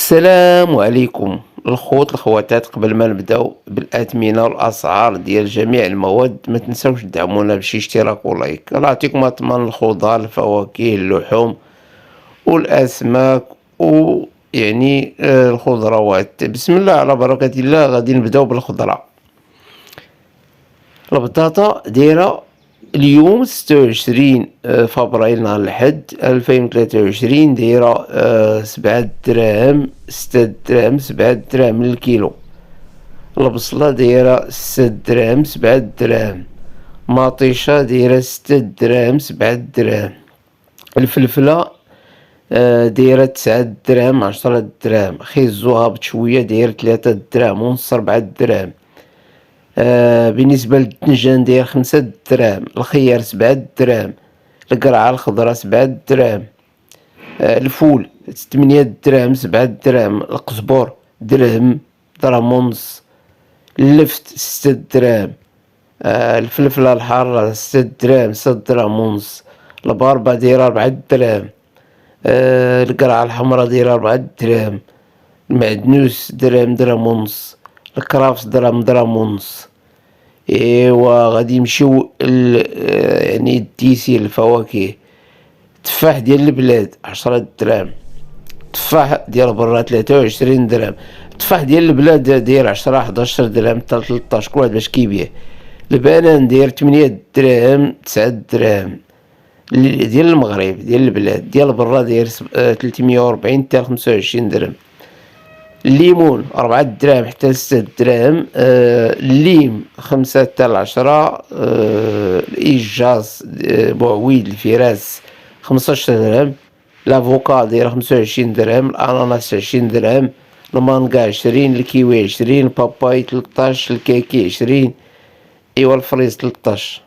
السلام عليكم الخوت الخواتات. قبل ما نبداو بالاثمنه والاسعار ديال جميع المواد ما تنساوش تدعمونا بشي اشتراك ولايك. الله يعطيكم اطمان الخضار الفواكه اللحوم والاسماك ويعني الخضروات. بسم الله على بركه الله. غادي نبداو بالخضره. البطاطا دايره اليوم 26 فبراير نهار الحد 2023 دايرة 7 دراهم 6 دراهم 7 دراهم للكيلو. البصلة دايرة 6 دراهم 7 دراهم. مطيشة دايرة 6 دراهم 7 دراهم. الفلفلة دايرة 9 دراهم 10 دراهم. خيزو هابط شوية داير 3 دراهم ونص 4 دراهم. بالنسبة للدنجان داير 5 دراهم. الخيار 7 دراهم. القرعة الخضراء 7 دراهم. الفول 8 دراهم 7 دراهم. القزبور درهم درهم ونص. اللفت 6 دراهم. الفلفلة الحارة 6 دراهم 6 دراهم ونص. الباربة دايرة 4 دراهم. القرعة الحمراء دايرة 4 دراهم. المعدنوس درهم درهم ونص. الكرافس درهم درهم ونص. ايوا غادي نمشيو يعني الديسي الفواكه. تفاح ديال البلاد 10 دراهم. تفاح ديال برا 23 درهم. تفاح ديال البلاد داير 10 11 درهم حتى 13 كل واحد باش كيبيع. البنان داير 8 دراهم 9 دراهم ديال المغرب ديال البلاد. ديال برا داير 340 حتى 25 درهم. الليمون 4 دراهم حتى 6 دراهم. الليم 5 حتى 10. الإيجاز بوعويد الفراس 15 درهم. لافوكا داير 25 درهم. الأناناس 20 درهم. المانغا 20. الكيوي 20. الباباي 13. الكيكي 20. ايوا الفريز 13.